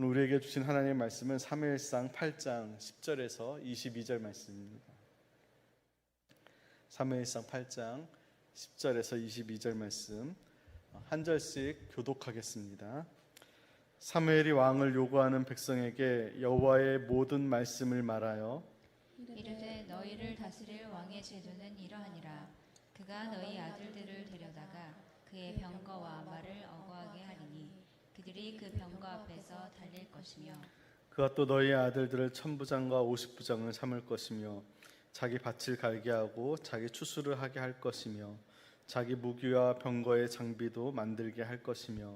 오늘 우리에게 주신 하나님의 말씀은 사무엘상 8장 10절에서 22절 말씀입니다. 사무엘상 8장 10절에서 22절 말씀 한 절씩 교독하겠습니다. 사무엘이 왕을 요구하는 백성에게 여호와의 모든 말씀을 말하여 이르되 너희를 다스릴 왕의 제도는 이러하니라. 그가 너희 아들들을 데려다가 그의 병거와 말을 어거하게 하리니 그들이 그 병거 앞에서 달릴 것이며 그가 또 너희 아들들을 천부장과 오십부장을 삼을 것이며 자기 밭을 갈게 하고 자기 추수를 하게 할 것이며 자기 무기와 병거의 장비도 만들게 할 것이며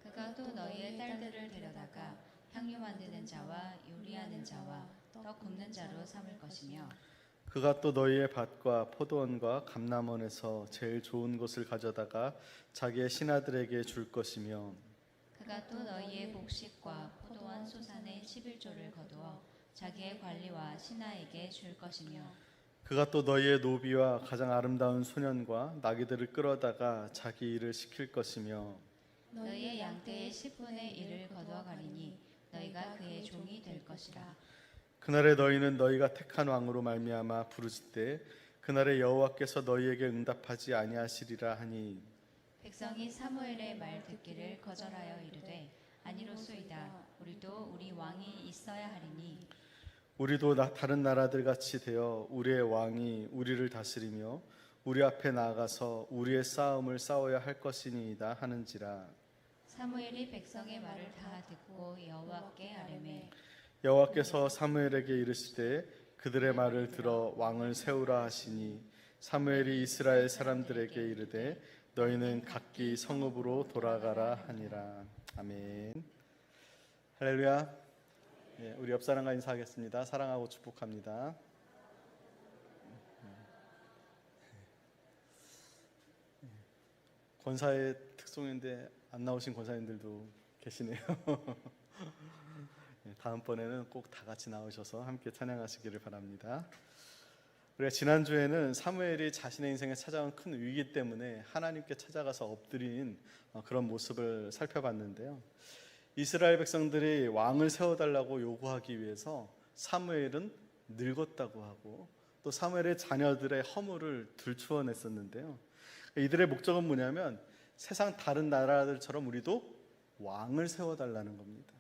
그가 또 너희의 딸들을 데려다가 향유 만드는 자와 요리하는 자와 떡 굽는 자로 삼을 것이며 그가 또 너희의 밭과 포도원과 감람원에서 제일 좋은 것을 가져다가 자기의 신하들에게 줄 것이며 그가 또 너희의 곡식과 포도원 소산의 11조를 거두어 자기의 관리와 신하에게 줄 것이며 그가 또 너희의 노비와 가장 아름다운 소년과 나귀들을 끌어다가 자기 일을 시킬 것이며 너희의 양떼의 10분의 1을 거두어 가리니 너희가 그의 종이 될 것이라. 그날에 너희는 너희가 택한 왕으로 말미암아 부르짖되 그날에 여호와께서 너희에게 응답하지 아니하시리라 하니 백성이 사무엘의 말 듣기를 거절하여 이르되 아니로소이다. 우리도 우리 왕이 있어야 하리니 우리도 다른 나라들 같이 되어 우리의 왕이 우리를 다스리며 우리 앞에 나아가서 우리의 싸움을 싸워야 할 것이니이다 하는지라. 사무엘이 백성의 말을 다 듣고 여호와께 아뢰매 여호와께서 사무엘에게 이르시되 그들의 말을 들어 왕을 세우라 하시니 사무엘이 이스라엘 사람들에게 이르되 너희는 각기 성읍으로 돌아가라 하니라. 아멘. 할렐루야. 우리 옆 사람과 인사하겠습니다. 사랑하고 축복합니다. 권사의 특성인데 안 나오신 권사님들도 계시네요. 다음번에는 꼭 다 같이 나오셔서 함께 찬양하시기를 바랍니다. 우리가 지난주에는 사무엘이 자신의 인생에 찾아온 큰 위기 때문에 하나님께 찾아가서 엎드린 그런 모습을 살펴봤는데요. 이스라엘 백성들이 왕을 세워달라고 요구하기 위해서 사무엘은 늙었다고 하고 또 사무엘의 자녀들의 허물을 들추어냈었는데요. 이들의 목적은 뭐냐면 세상 다른 나라들처럼 우리도 왕을 세워달라는 겁니다.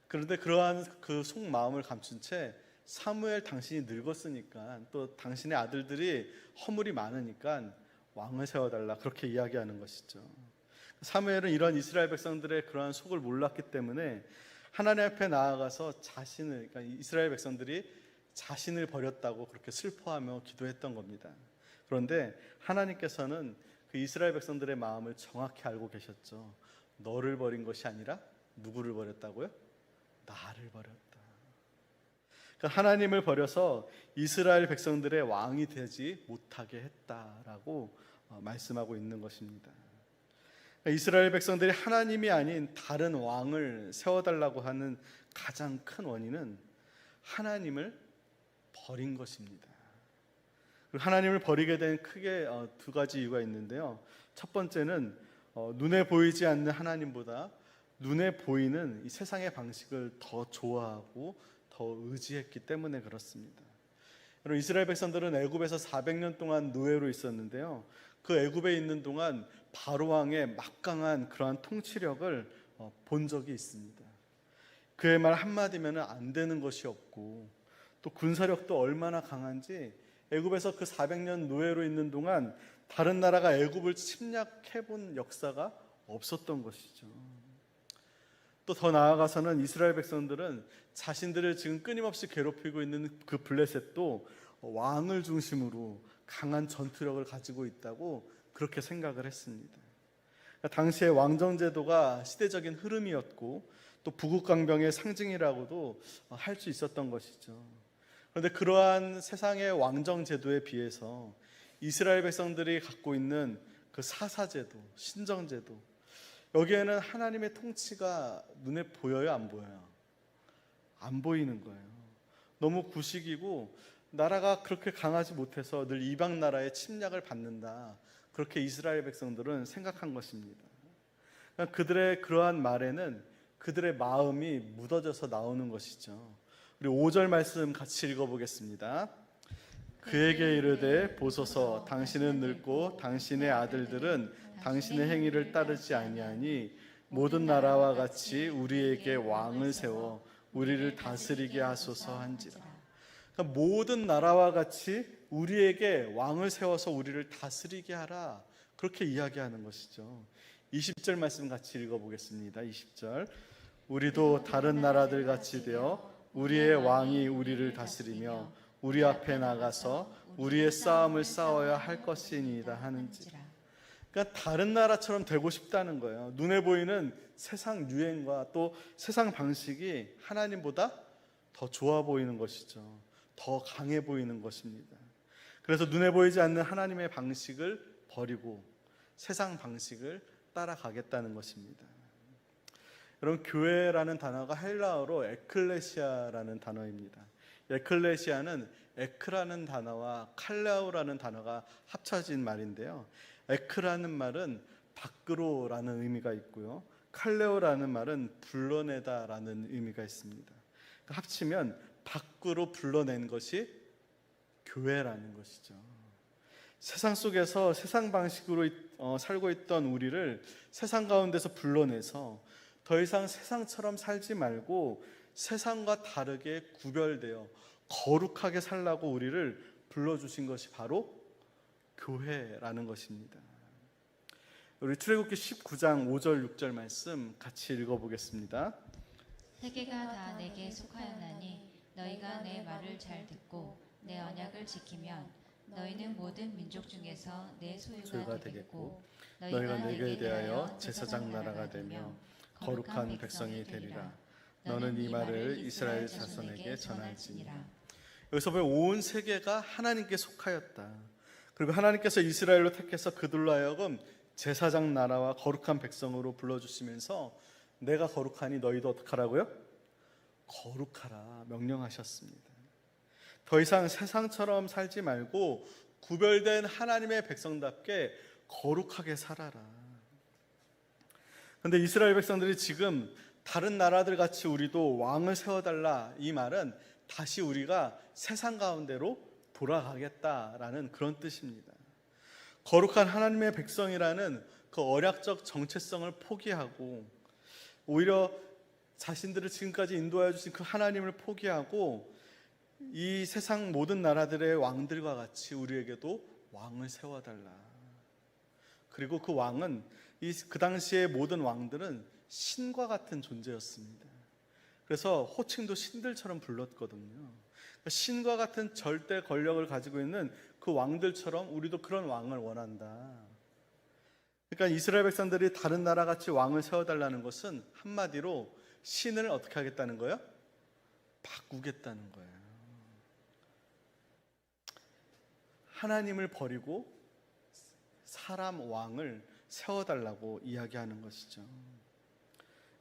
그런데 그러한 그 속마음을 감춘 채 사무엘 당신이 늙었으니까 또 당신의 아들들이 허물이 많으니까 왕을 세워달라 그렇게 이야기하는 것이죠. 사무엘은 이런 이스라엘 백성들의 그러한 속을 몰랐기 때문에 하나님 앞에 나아가서 자신을, 그러니까 이스라엘 백성들이 자신을 버렸다고 그렇게 슬퍼하며 기도했던 겁니다. 그런데 하나님께서는 그 이스라엘 백성들의 마음을 정확히 알고 계셨죠. 너를 버린 것이 아니라 누구를 버렸다고요? 나를 버렸다. 그러니까 하나님을 버려서 이스라엘 백성들의 왕이 되지 못하게 했다라고 말씀하고 있는 것입니다. 이스라엘 백성들이 하나님이 아닌 다른 왕을 세워달라고 하는 가장 큰 원인은 하나님을 버린 것입니다. 하나님을 버리게 된 크게 두 가지 이유가 있는데요. 첫 번째는 눈에 보이지 않는 하나님보다 눈에 보이는 이 세상의 방식을 더 좋아하고 더 의지했기 때문에 그렇습니다. 여러분, 이스라엘 백성들은 애굽에서 400년 동안 노예로 있었는데요. 그 애굽에 있는 동안 바로 왕의 막강한 그러한 통치력을 본 적이 있습니다. 그의 말 한마디면 안 되는 것이 없고 또 군사력도 얼마나 강한지 애굽에서 그 400년 노예로 있는 동안 다른 나라가 애굽을 침략해 본 역사가 없었던 것이죠. 또 더 나아가서는 이스라엘 백성들은 자신들을 지금 끊임없이 괴롭히고 있는 그 블레셋도 왕을 중심으로 강한 전투력을 가지고 있다고 그렇게 생각을 했습니다. 그러니까 당시의 왕정제도가 시대적인 흐름이었고 또 부국강병의 상징이라고도 할 수 있었던 것이죠. 그런데 그러한 세상의 왕정제도에 비해서 이스라엘 백성들이 갖고 있는 그 사사제도, 신정제도, 여기에는 하나님의 통치가 눈에 보여요, 안 보여요? 안 보이는 거예요. 너무 구식이고 나라가 그렇게 강하지 못해서 늘 이방 나라의 침략을 받는다, 그렇게 이스라엘 백성들은 생각한 것입니다. 그들의 그러한 말에는 그들의 마음이 묻어져서 나오는 것이죠. 우리 5절 말씀 같이 읽어보겠습니다. 그에게 이르되 보소서 당신은 늙고 당신의 아들들은 당신의 행위를 따르지 아니하니 모든 나라와 같이 우리에게 왕을 세워 우리를 다스리게 하소서 한지라. 그러니까 모든 나라와 같이 우리에게 왕을 세워서 우리를 다스리게 하라, 그렇게 이야기하는 것이죠. 20절 말씀 같이 읽어보겠습니다. 20절. 우리도 다른 나라들 같이 되어 우리의 왕이 우리를 다스리며 우리 앞에 나가서 우리의 싸움을 싸워야 할 것이니이다 하는지라. 그러니까 다른 나라처럼 되고 싶다는 거예요. 눈에 보이는 세상 유행과 또 세상 방식이 하나님보다 더 좋아 보이는 것이죠. 더 강해 보이는 것입니다. 그래서 눈에 보이지 않는 하나님의 방식을 버리고 세상 방식을 따라가겠다는 것입니다. 여러분, 교회라는 단어가 헬라어로 에클레시아라는 단어입니다. 에클레시아는 에크라는 단어와 칼레오라는 단어가 합쳐진 말인데요. 에크라는 말은 밖으로라는 의미가 있고요, 칼레오라는 말은 불러내다라는 의미가 있습니다. 합치면 밖으로 불러낸 것이 교회라는 것이죠. 세상 속에서 세상 방식으로 살고 있던 우리를 세상 가운데서 불러내서 더 이상 세상처럼 살지 말고 세상과 다르게 구별되어 거룩하게 살라고 우리를 불러주신 것이 바로 교회라는 것입니다. 우리 출애굽기 19장 5절 6절 말씀 같이 읽어보겠습니다. 세계가 다 내게 속하였나니 너희가 내 말을 잘 듣고 내 언약을 지키면 너희는 모든 민족 중에서 내 소유가 되겠고 너희가 내게 대하여 제사장 나라가 되며 거룩한 백성이 되리라. 너는 이 말을 이스라엘 자손에게 전할지니라. 여기서 보면 온 세계가 하나님께 속하였다. 그리고 하나님께서 이스라엘로 택해서 그들로 하여금 제사장 나라와 거룩한 백성으로 불러주시면서 내가 거룩하니 너희도 어떻게 하라고요? 거룩하라 명령하셨습니다. 더 이상 세상처럼 살지 말고 구별된 하나님의 백성답게 거룩하게 살아라. 그런데 이스라엘 백성들이 지금 다른 나라들 같이 우리도 왕을 세워달라, 이 말은 다시 우리가 세상 가운데로 돌아가겠다라는 그런 뜻입니다. 거룩한 하나님의 백성이라는 그 언약적 정체성을 포기하고 오히려 자신들을 지금까지 인도하여 주신 그 하나님을 포기하고 이 세상 모든 나라들의 왕들과 같이 우리에게도 왕을 세워달라. 그리고 그 왕은 그 당시의 모든 왕들은 신과 같은 존재였습니다. 그래서 호칭도 신들처럼 불렀거든요. 신과 같은 절대 권력을 가지고 있는 그 왕들처럼 우리도 그런 왕을 원한다. 그러니까 이스라엘 백성들이 다른 나라같이 왕을 세워달라는 것은 한마디로 신을 어떻게 하겠다는 거예요? 바꾸겠다는 거예요. 하나님을 버리고 사람 왕을 세워달라고 이야기하는 것이죠.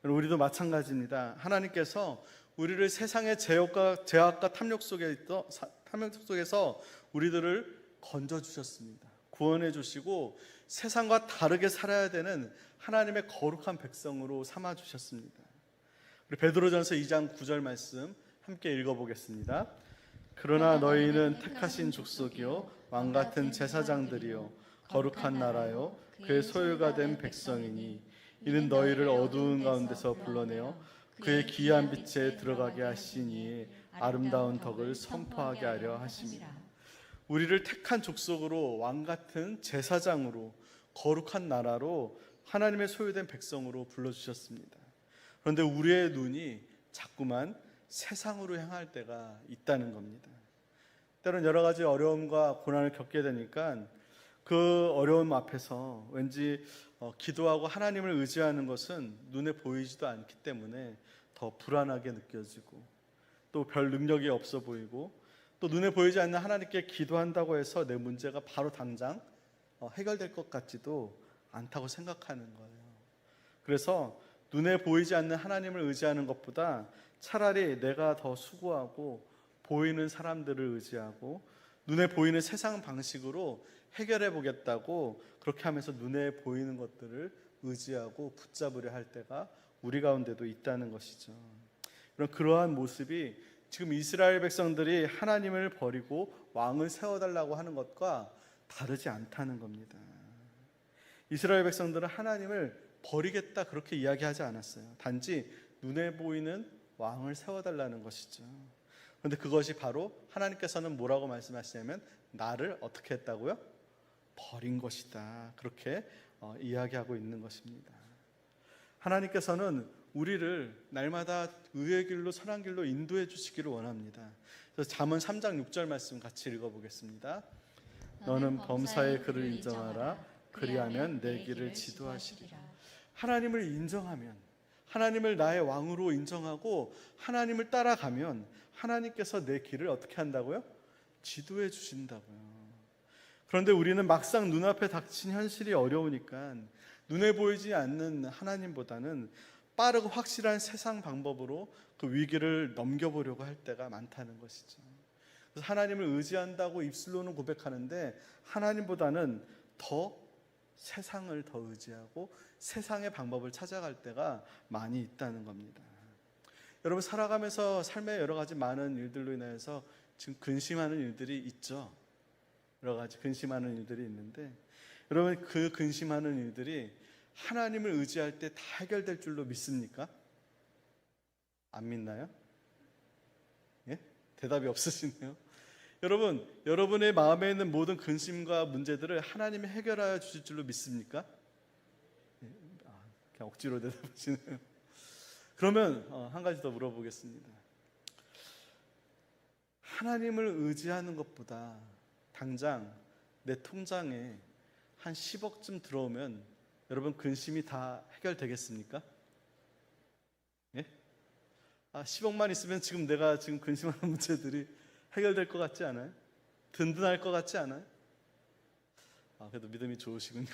우리도 마찬가지입니다. 하나님께서 우리를 세상의 죄악과 탐욕 속에서 우리들을 건져주셨습니다. 구원해 주시고 세상과 다르게 살아야 되는 하나님의 거룩한 백성으로 삼아주셨습니다. 우리 베드로전서 2장 9절 말씀 함께 읽어보겠습니다. 그러나 너희는 택하신 족속이요 왕같은 제사장들이요 거룩한 나라요 그의 소유가 된 백성이니 이는 너희를 어두운 가운데서 불러내어 그의 귀한 빛에 들어가게 하시니 아름다운 덕을 선포하게 하려 하심이라. 우리를 택한 족속으로 왕같은 제사장으로 거룩한 나라로 하나님의 소유된 백성으로 불러주셨습니다. 그런데 우리의 눈이 자꾸만 세상으로 향할 때가 있다는 겁니다. 때론 여러 가지 어려움과 고난을 겪게 되니까 그 어려움 앞에서 왠지 기도하고 하나님을 의지하는 것은 눈에 보이지도 않기 때문에 더 불안하게 느껴지고 또 별 능력이 없어 보이고 또 눈에 보이지 않는 하나님께 기도한다고 해서 내 문제가 바로 당장 해결될 것 같지도 않다고 생각하는 거예요. 그래서 눈에 보이지 않는 하나님을 의지하는 것보다 차라리 내가 더 수고하고 보이는 사람들을 의지하고 눈에 보이는 세상 방식으로 해결해 보겠다고 그렇게 하면서 눈에 보이는 것들을 의지하고 붙잡으려 할 때가 우리 가운데도 있다는 것이죠. 그러한 모습이 지금 이스라엘 백성들이 하나님을 버리고 왕을 세워달라고 하는 것과 다르지 않다는 겁니다. 이스라엘 백성들은 하나님을 버리겠다 그렇게 이야기하지 않았어요. 단지 눈에 보이는 왕을 세워달라는 것이죠. 그런데 그것이 바로 하나님께서는 뭐라고 말씀하시냐면 나를 어떻게 했다고요? 버린 것이다. 그렇게 이야기하고 있는 것입니다. 하나님께서는 우리를 날마다 의의 길로 선한 길로 인도해 주시기를 원합니다. 그래서 잠언 3장 6절 말씀 같이 읽어보겠습니다. 너는 범사의 그를 인정하라. 그리하면 내 길을 지도하시리라. 하나님을 인정하면, 하나님을 나의 왕으로 인정하고 하나님을 따라가면 하나님께서 내 길을 어떻게 한다고요? 지도해 주신다고요. 그런데 우리는 막상 눈앞에 닥친 현실이 어려우니까 눈에 보이지 않는 하나님보다는 빠르고 확실한 세상 방법으로 그 위기를 넘겨보려고 할 때가 많다는 것이죠. 그래서 하나님을 의지한다고 입술로는 고백하는데 하나님보다는 더 세상을 더 의지하고 세상의 방법을 찾아갈 때가 많이 있다는 겁니다. 여러분, 살아가면서 삶의 여러 가지 많은 일들로 인해서 지금 근심하는 일들이 있죠. 여러 가지 근심하는 일들이 있는데 여러분, 그 근심하는 일들이 하나님을 의지할 때 다 해결될 줄로 믿습니까? 안 믿나요? 예? 대답이 없으시네요. 여러분, 여러분의 마음에 있는 모든 근심과 문제들을 하나님이 해결하여 주실 줄로 믿습니까? 예? 그냥 억지로 대답하시네요. 그러면 한 가지 더 물어보겠습니다. 하나님을 의지하는 것보다 당장 내 통장에 한 10억쯤 들어오면 여러분 근심이 다 해결되겠습니까? 예? 10억만 있으면 지금 내가 지금 근심하는 문제들이 해결될 것 같지 않아요? 든든할 것 같지 않아요? 그래도 믿음이 좋으시군요.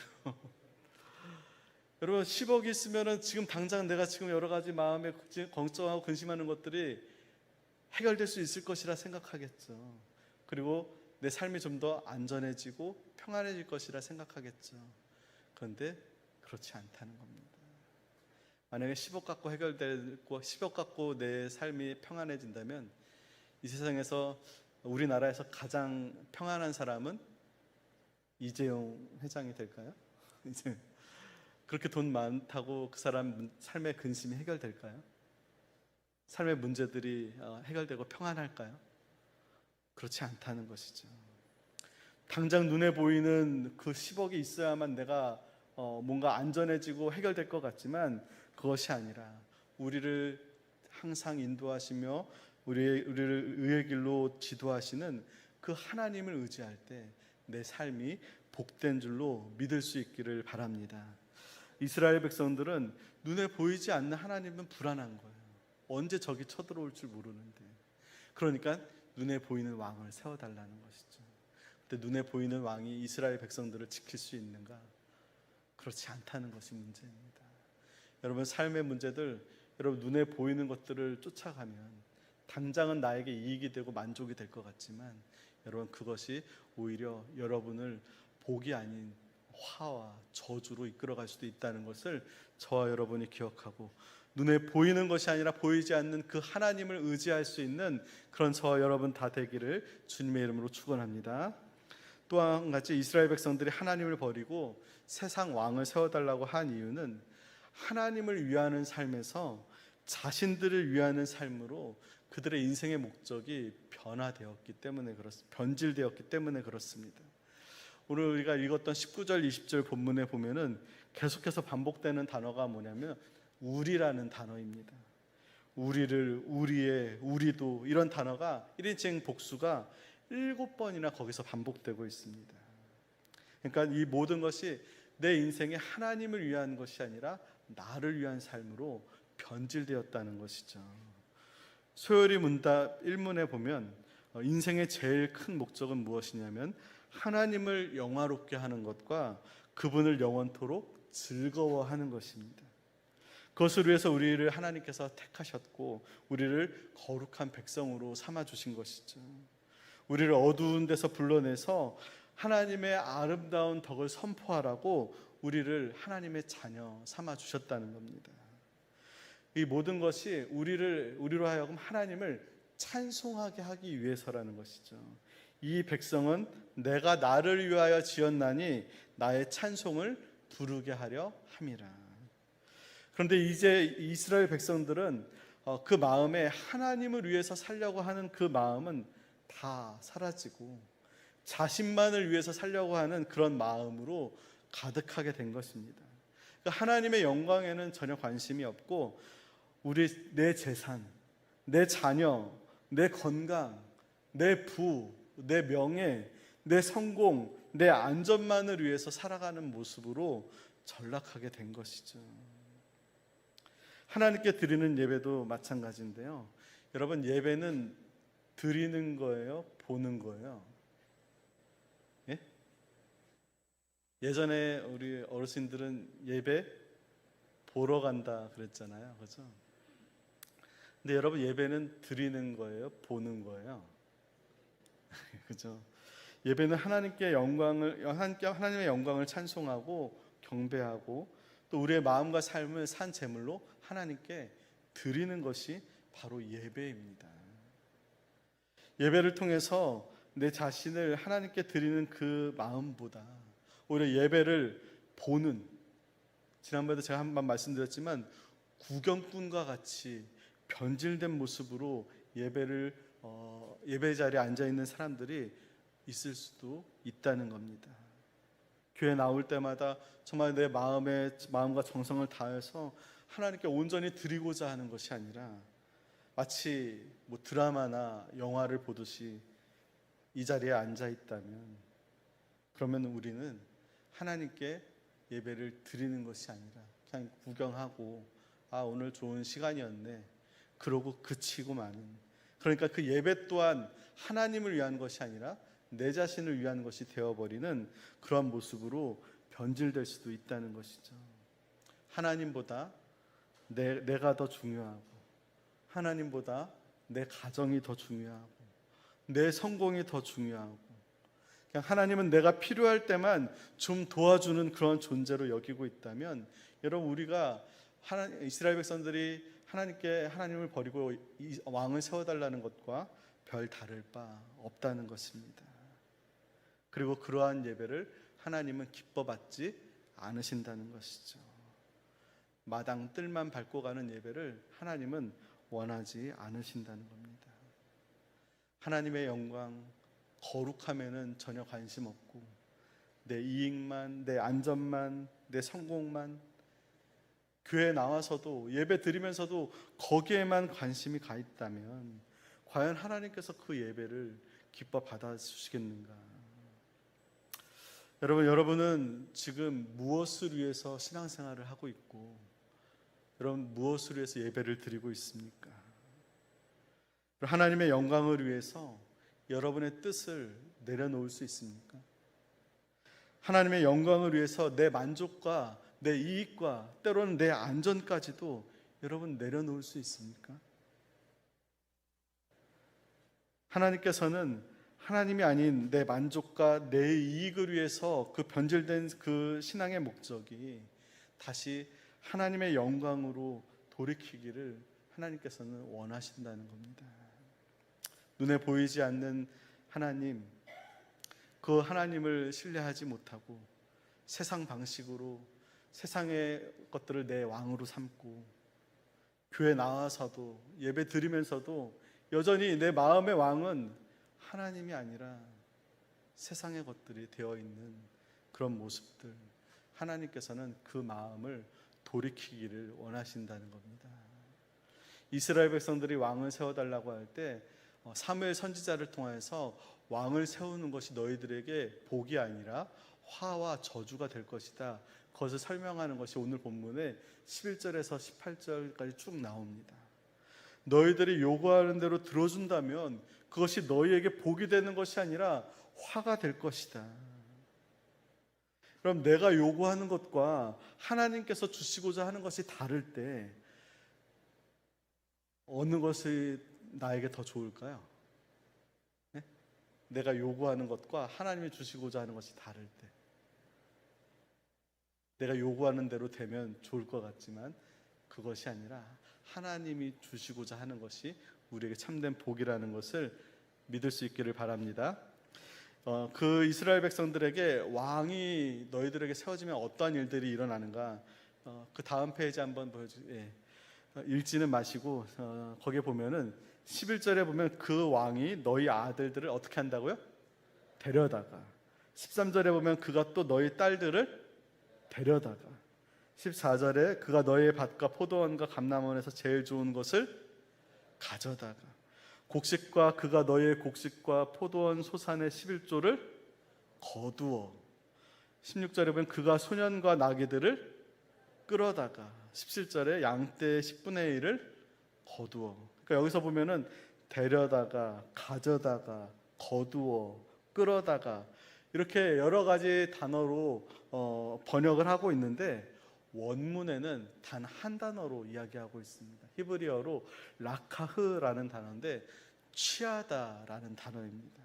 여러분, 10억이 있으면 지금 당장 내가 지금 여러 가지 마음에 걱정하고 근심하는 것들이 해결될 수 있을 것이라 생각하겠죠. 그리고 내 삶이 좀 더 안전해지고 평안해질 것이라 생각하겠죠. 그런데 그렇지 않다는 겁니다. 만약에 10억 갖고 해결되고 10억 갖고 내 삶이 평안해진다면 이 세상에서 우리나라에서 가장 평안한 사람은 이재용 회장이 될까요? 이제 그렇게 돈 많다고 그 사람 삶의 근심이 해결될까요? 삶의 문제들이 해결되고 평안할까요? 그렇지 않다는 것이죠. 당장 눈에 보이는 그 10억이 있어야만 내가 뭔가 안전해지고 해결될 것 같지만 그것이 아니라 우리를 항상 인도하시며 우리를 의의 길로 지도하시는 그 하나님을 의지할 때 내 삶이 복된 줄로 믿을 수 있기를 바랍니다. 이스라엘 백성들은 눈에 보이지 않는 하나님은 불안한 거예요. 언제 적이 쳐들어올 줄 모르는데. 그러니까 눈에 보이는 왕을 세워달라는 것이죠. 근데 눈에 보이는 왕이 이스라엘 백성들을 지킬 수 있는가? 그렇지 않다는 것이 문제입니다. 여러분, 삶의 문제들, 여러분 눈에 보이는 것들을 쫓아가면 당장은 나에게 이익이 되고 만족이 될 것 같지만 여러분, 그것이 오히려 여러분을 복이 아닌 화와 저주로 이끌어갈 수도 있다는 것을 저와 여러분이 기억하고 눈에 보이는 것이 아니라 보이지 않는 그 하나님을 의지할 수 있는 그런 저와 여러분 다 되기를 주님의 이름으로 축원합니다. 또 한 가지, 이스라엘 백성들이 하나님을 버리고 세상 왕을 세워달라고 한 이유는 하나님을 위하는 삶에서 자신들을 위하는 삶으로 그들의 인생의 목적이 변화되었기 때문에 변질되었기 때문에 그렇습니다. 오늘 우리가 읽었던 19절 20절 본문에 보면은 계속해서 반복되는 단어가 뭐냐면 우리라는 단어입니다. 우리를, 우리의, 우리도, 이런 단어가 1인칭 복수가 7번이나 거기서 반복되고 있습니다. 그러니까 이 모든 것이 내 인생에 하나님을 위한 것이 아니라 나를 위한 삶으로 변질되었다는 것이죠. 소요리 문답 1문에 보면 인생의 제일 큰 목적은 무엇이냐면 하나님을 영화롭게 하는 것과 그분을 영원토록 즐거워하는 것입니다. 그것을 위해서 우리를 하나님께서 택하셨고 우리를 거룩한 백성으로 삼아주신 것이죠. 우리를 어두운 데서 불러내서 하나님의 아름다운 덕을 선포하라고 우리를 하나님의 자녀 삼아주셨다는 겁니다. 이 모든 것이 우리로 하여금 하나님을 찬송하게 하기 위해서라는 것이죠. 이 백성은 내가 나를 위하여 지었나니 나의 찬송을 부르게 하려 함이라. 그런데 이제 이스라엘 백성들은 그 마음에 하나님을 위해서 살려고 하는 그 마음은 다 사라지고 자신만을 위해서 살려고 하는 그런 마음으로 가득하게 된 것입니다. 하나님의 영광에는 전혀 관심이 없고 내 재산, 내 자녀, 내 건강, 내 부, 내 명예, 내 성공, 내 안전만을 위해서 살아가는 모습으로 전락하게 된 것이죠. 하나님께 드리는 예배도 마찬가지인데요. 여러분, 예배는 드리는 거예요? 보는 거예요? 예? 예전에 우리 어르신들은 예배 보러 간다 그랬잖아요. 그렇죠? 근데 여러분, 예배는 드리는 거예요? 보는 거예요? 그죠? 예배는 하나님의 영광을 찬송하고 경배하고 또 우리의 마음과 삶을 산 제물로 하나님께 드리는 것이 바로 예배입니다. 예배를 통해서 내 자신을 하나님께 드리는 그 마음보다 오히려 예배를 보는, 지난번에도 제가 한번 말씀드렸지만 구경꾼과 같이 변질된 모습으로 예배 자리에 앉아 있는 사람들이 있을 수도 있다는 겁니다. 교회 나올 때마다 정말 내 마음과 정성을 다해서 하나님께 온전히 드리고자 하는 것이 아니라 마치 드라마나 영화를 보듯이 이 자리에 앉아 있다면, 그러면 우리는 하나님께 예배를 드리는 것이 아니라 그냥 구경하고 오늘 좋은 시간이었네 그러고 그치고 마는, 그러니까 그 예배 또한 하나님을 위한 것이 아니라 내 자신을 위한 것이 되어버리는 그러한 모습으로 변질될 수도 있다는 것이죠. 하나님보다 내가 더 중요하고, 하나님보다 내 가정이 더 중요하고, 내 성공이 더 중요하고, 그냥 하나님은 내가 필요할 때만 좀 도와주는 그런 존재로 여기고 있다면, 여러분, 우리가 이스라엘 백성들이 하나님을 버리고 이 왕을 세워달라는 것과 별 다를 바 없다는 것입니다. 그리고 그러한 예배를 하나님은 기뻐받지 않으신다는 것이죠. 마당 뜰만 밟고 가는 예배를 하나님은 원하지 않으신다는 겁니다. 하나님의 영광, 거룩함에는 전혀 관심 없고 내 이익만, 내 안전만, 내 성공만, 교회 나와서도 예배 드리면서도 거기에만 관심이 가 있다면 과연 하나님께서 그 예배를 기뻐 받아주시겠는가? 여러분은 지금 무엇을 위해서 신앙생활을 하고 있고, 여러분 무엇을 위해서 예배를 드리고 있습니까? 하나님의 영광을 위해서 여러분의 뜻을 내려놓을 수 있습니까? 하나님의 영광을 위해서 내 만족과 내 이익과 때로는 내 안전까지도 여러분 내려놓을 수 있습니까? 하나님께서는 하나님이 아닌 내 만족과 내 이익을 위해서 그 변질된 그 신앙의 목적이 다시 하나님의 영광으로 돌이키기를 하나님께서는 원하신다는 겁니다. 눈에 보이지 않는 하나님, 그 하나님을 신뢰하지 못하고 세상 방식으로 세상의 것들을 내 왕으로 삼고 교회 나와서도 예배 드리면서도 여전히 내 마음의 왕은 하나님이 아니라 세상의 것들이 되어 있는 그런 모습들, 하나님께서는 그 마음을 돌이키기를 원하신다는 겁니다. 이스라엘 백성들이 왕을 세워달라고 할 때 사무엘 선지자를 통해서 왕을 세우는 것이 너희들에게 복이 아니라 화와 저주가 될 것이다, 그것을 설명하는 것이 오늘 본문에 11절에서 18절까지 쭉 나옵니다. 너희들이 요구하는 대로 들어준다면 그것이 너희에게 복이 되는 것이 아니라 화가 될 것이다. 그럼 내가 요구하는 것과 하나님께서 주시고자 하는 것이 다를 때 어느 것이 나에게 더 좋을까요? 네? 내가 요구하는 것과 하나님이 주시고자 하는 것이 다를 때, 내가 요구하는 대로 되면 좋을 것 같지만 그것이 아니라 하나님이 주시고자 하는 것이 우리에게 참된 복이라는 것을 믿을 수 있기를 바랍니다. 그 이스라엘 백성들에게 왕이 너희들에게 세워지면 어떠한 일들이 일어나는가? 그 다음 페이지 한번 보여주세요. 읽지는 마시고 거기에 보면은 11절에 보면 그 왕이 너희 아들들을 어떻게 한다고요? 데려다가. 13절에 보면 그가 또 너희 딸들을 데려다가. 14절에 그가 너희의 밭과 포도원과 감람원에서 제일 좋은 것을 가져다가. 곡식과 그가 너희의 곡식과 포도원 소산의 11조를 거두어. 16절에 보면 그가 소년과 나귀들을 끌어다가. 17절에 양떼의 10분의 1을 거두어. 그러니까 여기서 보면은 데려다가, 가져다가, 거두어, 끌어다가 이렇게 여러 가지 단어로 번역을 하고 있는데 원문에는 단 한 단어로 이야기하고 있습니다. 히브리어로 라카흐라는 단어인데 취하다라는 단어입니다.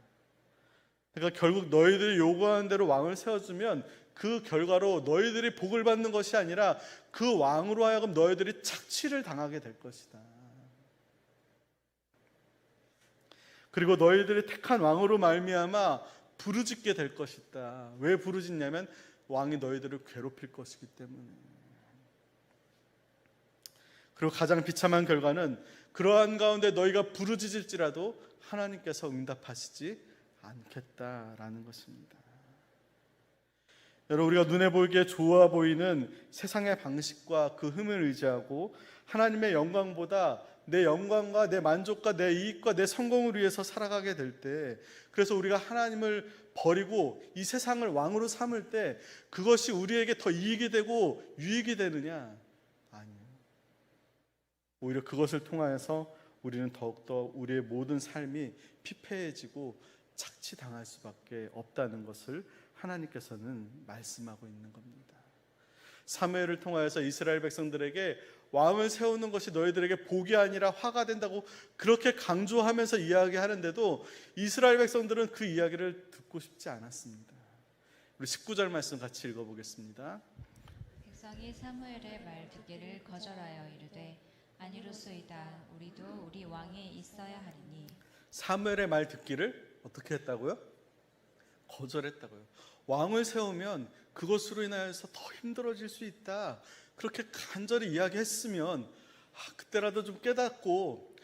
그러니까 결국 너희들이 요구하는 대로 왕을 세워주면 그 결과로 너희들이 복을 받는 것이 아니라 그 왕으로 하여금 너희들이 착취를 당하게 될 것이다. 그리고 너희들이 택한 왕으로 말미암아 부르짖게 될 것이다. 왜 부르짖냐면 왕이 너희들을 괴롭힐 것이기 때문에. 그리고 가장 비참한 결과는 그러한 가운데 너희가 부르짖을지라도 하나님께서 응답하시지 않겠다라는 것입니다. 여러분, 우리가 눈에 보이기에 좋아 보이는 세상의 방식과 그 흠을 의지하고 하나님의 영광보다 내 영광과 내 만족과 내 이익과 내 성공을 위해서 살아가게 될 때, 그래서 우리가 하나님을 버리고 이 세상을 왕으로 삼을 때 그것이 우리에게 더 이익이 되고 유익이 되느냐? 아니요. 오히려 그것을 통하여서 우리는 더욱더 우리의 모든 삶이 피폐해지고 착취당할 수밖에 없다는 것을 하나님께서는 말씀하고 있는 겁니다. 사무엘을 통하여서 이스라엘 백성들에게 왕을 세우는 것이 너희들에게 복이 아니라 화가 된다고 그렇게 강조하면서 이야기하는데도 이스라엘 백성들은 그 이야기를 듣고 싶지 않았습니다. 우리 19절 말씀 같이 읽어보겠습니다. 백성이 사무엘의 말 듣기를 거절하여 이르되 아니로소이다. 우리도 우리 왕이 있어야 하리니. 사무엘의 말 듣기를 어떻게 했다고요? 거절했다고요. 왕을 세우면 그것으로 인하여서 더 힘들어질 수 있다. 그렇게 간절히 이야기했으면 그때라도 좀 깨닫고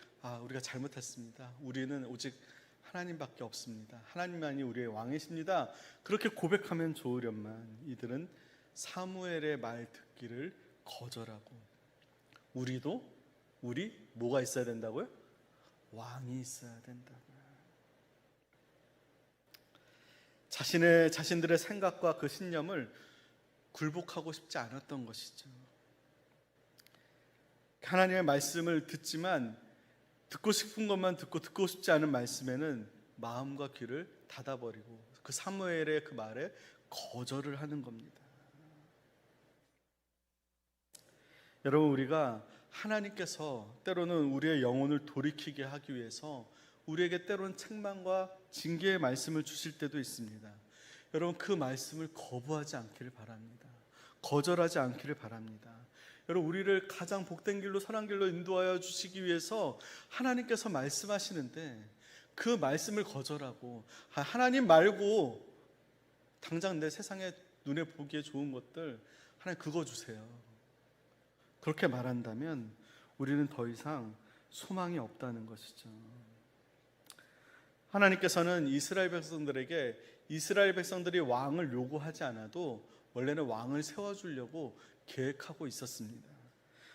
우리가 잘못했습니다. 우리는 오직 하나님밖에 없습니다. 하나님만이 우리의 왕이십니다. 그렇게 고백하면 좋으련만 이들은 사무엘의 말 듣기를 거절하고 우리 뭐가 있어야 된다고요? 왕이 있어야 된다고요. 자신들의 생각과 그 신념을 굴복하고 싶지 않았던 것이죠. 하나님의 말씀을 듣지만 듣고 싶은 것만 듣고 싶지 않은 말씀에는 마음과 귀를 닫아버리고 그 사무엘의 그 말에 거절을 하는 겁니다. 여러분, 우리가 하나님께서 때로는 우리의 영혼을 돌이키게 하기 위해서 우리에게 때로는 책망과 징계의 말씀을 주실 때도 있습니다. 여러분, 그 말씀을 거부하지 않기를 바랍니다. 거절하지 않기를 바랍니다. 여러분, 우리를 가장 복된 길로 선한 길로 인도하여 주시기 위해서 하나님께서 말씀하시는데 그 말씀을 거절하고 하나님 말고 당장 내 세상에 눈에 보기에 좋은 것들 하나님 그거 주세요. 그렇게 말한다면 우리는 더 이상 소망이 없다는 것이죠. 하나님께서는 이스라엘 백성들에게 이스라엘 백성들이 왕을 요구하지 않아도 원래는 왕을 세워주려고 계획하고 있었습니다.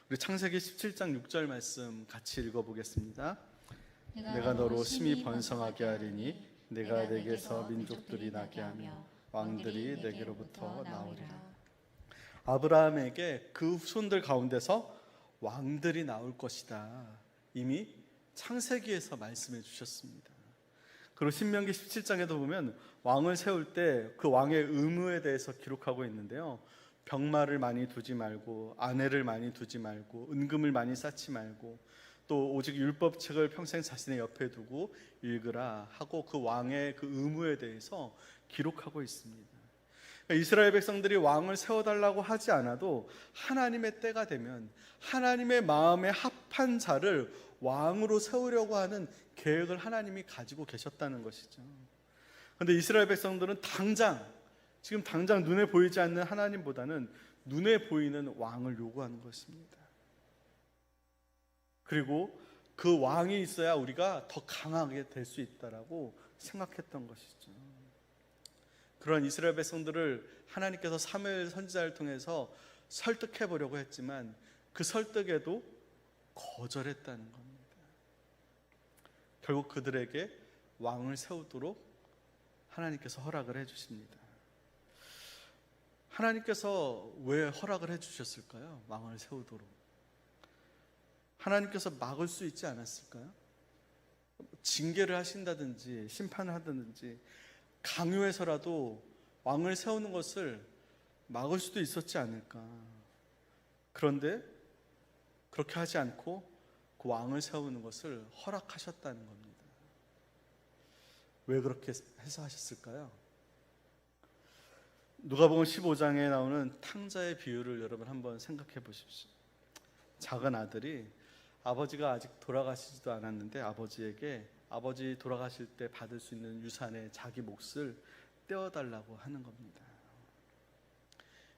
우리 창세기 17장 6절 말씀 같이 읽어보겠습니다. 내가 너로 심히 번성하게 하리니 내가 내게서 민족들이 나게 하며 왕들이 내게로부터 나오리라. 아브라함에게 그 후손들 가운데서 왕들이 나올 것이다. 이미 창세기에서 말씀해 주셨습니다. 그리고 신명기 17장에도 보면 왕을 세울 때 그 왕의 의무에 대해서 기록하고 있는데요. 병마를 많이 두지 말고 아내를 많이 두지 말고 은금을 많이 쌓지 말고 또 오직 율법책을 평생 자신의 옆에 두고 읽으라 하고 그 왕의 그 의무에 대해서 기록하고 있습니다. 이스라엘 백성들이 왕을 세워달라고 하지 않아도 하나님의 때가 되면 하나님의 마음에 합한 자를 왕으로 세우려고 하는 계획을 하나님이 가지고 계셨다는 것이죠. 그런데 이스라엘 백성들은 지금 당장 눈에 보이지 않는 하나님보다는 눈에 보이는 왕을 요구하는 것입니다. 그리고 그 왕이 있어야 우리가 더 강하게 될 수 있다라고 생각했던 것이죠. 그런 이스라엘 백성들을 하나님께서 사무엘 선지자를 통해서 설득해 보려고 했지만 그 설득에도 거절했다는 겁니다. 결국 그들에게 왕을 세우도록 하나님께서 허락을 해주십니다. 하나님께서 왜 허락을 해주셨을까요? 왕을 세우도록. 하나님께서 막을 수 있지 않았을까요? 징계를 하신다든지 심판을 하든지 강요해서라도 왕을 세우는 것을 막을 수도 있었지 않을까. 그런데 그렇게 하지 않고 그 왕을 세우는 것을 허락하셨다는 겁니다. 왜 그렇게 해서 하셨을까요? 누가복음 15장에 나오는 탕자의 비유를 여러분 한번 생각해 보십시오. 작은 아들이 아버지가 아직 돌아가시지도 않았는데 아버지에게 아버지 돌아가실 때 받을 수 있는 유산의 자기 몫을 떼어달라고 하는 겁니다.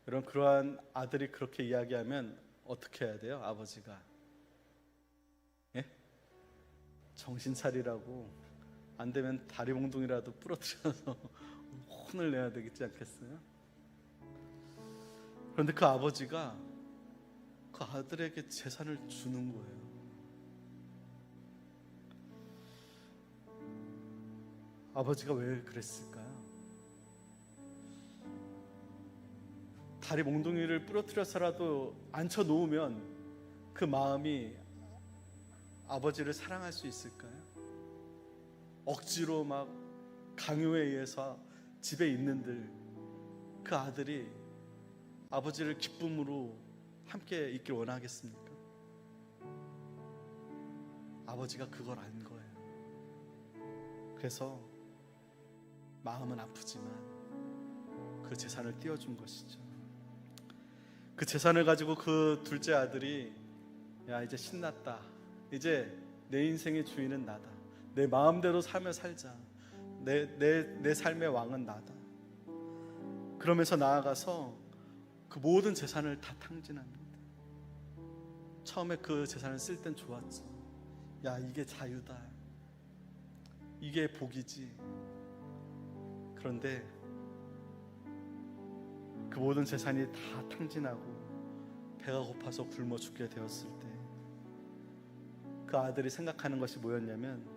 여러분, 그러한 아들이 그렇게 이야기하면 어떻게 해야 돼요? 아버지가 정신 차리라고, 안 되면 다리 몽둥이라도 부러뜨려서 혼을 내야 되겠지 않겠어요? 그런데 그 아버지가 그 아들에게 재산을 주는 거예요. 아버지가 왜 그랬을까요? 다리 몽둥이를 부러뜨려서라도 앉혀 놓으면 그 마음이 아버지를 사랑할 수 있을까요? 억지로 막 강요에 의해서 집에 있는들 그 아들이 아버지를 기쁨으로 함께 있길 원하겠습니까? 아버지가 그걸 안 거예요. 그래서 마음은 아프지만 그 재산을 띄워준 것이죠. 그 재산을 가지고 그 둘째 아들이 야, 이제 신났다. 이제 내 인생의 주인은 나다. 내 마음대로 삶을 살자. 내 삶의 왕은 나다. 그러면서 나아가서 그 모든 재산을 다 탕진합니다. 처음에 그 재산을 쓸 땐 좋았죠. 야, 이게 자유다. 이게 복이지. 그런데 그 모든 재산이 다 탕진하고 배가 고파서 굶어 죽게 되었을 때 그 아들이 생각하는 것이 뭐였냐면,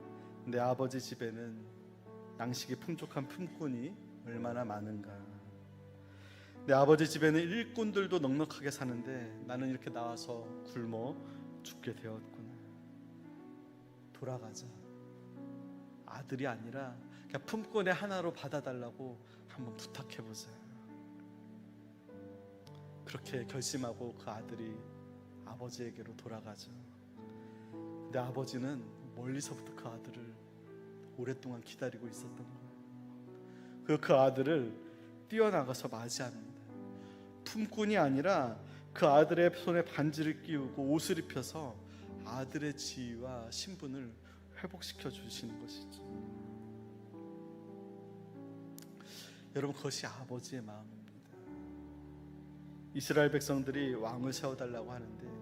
내 아버지 집에는 양식이 풍족한 품꾼이 얼마나 많은가. 내 아버지 집에는 일꾼들도 넉넉하게 사는데 나는 이렇게 나와서 굶어 죽게 되었구나. 돌아가자. 아들이 아니라 그냥 품꾼의 하나로 받아달라고 한번 부탁해보자. 그렇게 결심하고 그 아들이 아버지에게로 돌아가죠. 근데 아버지는 멀리서부터 그 아들을 오랫동안 기다리고 있었던 거예요. 그 아들을 뛰어나가서 맞이합니다. 품꾼이 아니라 그 아들의 손에 반지를 끼우고 옷을 입혀서 아들의 지위와 신분을 회복시켜 주시는 것이죠. 여러분, 그것이 아버지의 마음입니다. 이스라엘 백성들이 왕을 세워달라고 하는데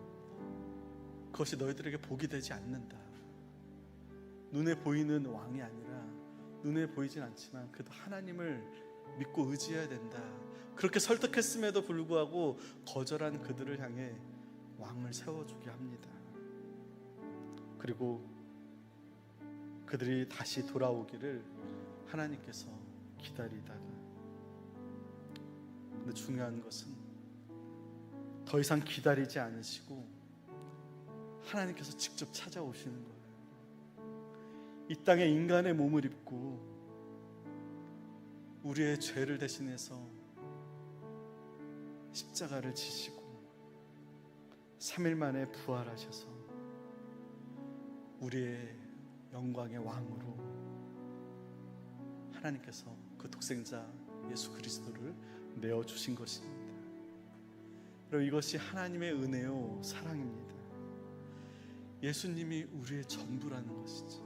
그것이 너희들에게 복이 되지 않는다. 눈에 보이는 왕이 아니라, 눈에 보이진 않지만 그래도 하나님을 믿고 의지해야 된다. 그렇게 설득했음에도 불구하고 거절한 그들을 향해 왕을 세워주게 합니다. 그리고 그들이 다시 돌아오기를 하나님께서 기다리다가, 근데 중요한 것은 더 이상 기다리지 않으시고 하나님께서 직접 찾아오시는 거예요. 이 땅에 인간의 몸을 입고 우리의 죄를 대신해서 십자가를 지시고 3일 만에 부활하셔서 우리의 영광의 왕으로 하나님께서 그 독생자 예수 그리스도를 내어 주신 것입니다. 그리고 이것이 하나님의 은혜요 사랑입니다. 예수님이 우리의 전부라는 것이죠.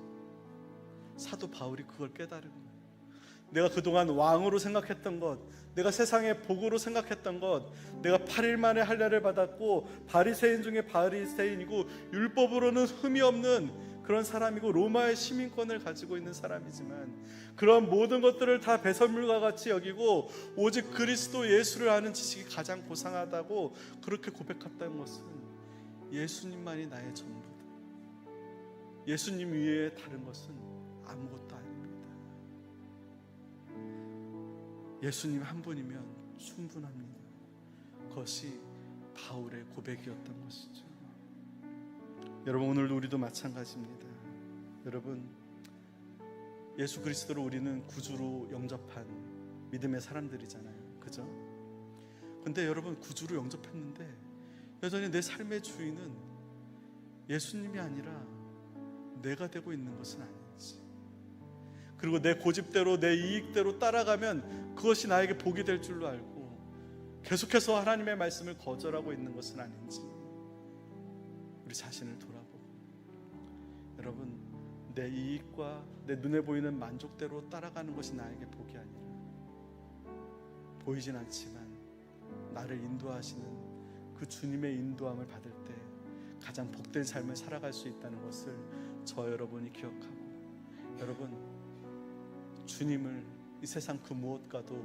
사도 바울이 그걸 깨달은 거예요. 내가 그동안 왕으로 생각했던 것, 내가 세상의 복으로 생각했던 것, 내가 8일 만에 할례를 받았고 바리새인 중에 바리새인이고 율법으로는 흠이 없는 그런 사람이고 로마의 시민권을 가지고 있는 사람이지만 그런 모든 것들을 다 배설물과 같이 여기고 오직 그리스도 예수를 아는 지식이 가장 고상하다고 그렇게 고백했다는 것은 예수님만이 나의 전부다. 예수님 위에 다른 것은 아무것도 아닙니다. 예수님 한 분이면 충분합니다. 그것이 바울의 고백이었던 것이죠. 여러분, 오늘도 우리도 마찬가지입니다. 여러분, 예수 그리스도를 우리는 구주로 영접한 믿음의 사람들이잖아요. 그죠? 근데 여러분, 구주로 영접했는데 여전히 내 삶의 주인은 예수님이 아니라 내가 되고 있는 것은 아닌지, 그리고 내 고집대로 내 이익대로 따라가면 그것이 나에게 복이 될 줄로 알고 계속해서 하나님의 말씀을 거절하고 있는 것은 아닌지 우리 자신을 돌아보고, 여러분, 내 이익과 내 눈에 보이는 만족대로 따라가는 것이 나에게 복이 아니라 보이진 않지만 나를 인도하시는 그 주님의 인도함을 받을 때 가장 복된 삶을 살아갈 수 있다는 것을 저 여러분이 기억하고, 여러분, 주님을 이 세상 그 무엇과도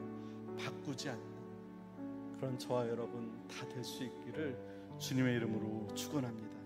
바꾸지 않는 그런 저와 여러분 다 될 수 있기를 주님의 이름으로 축원합니다.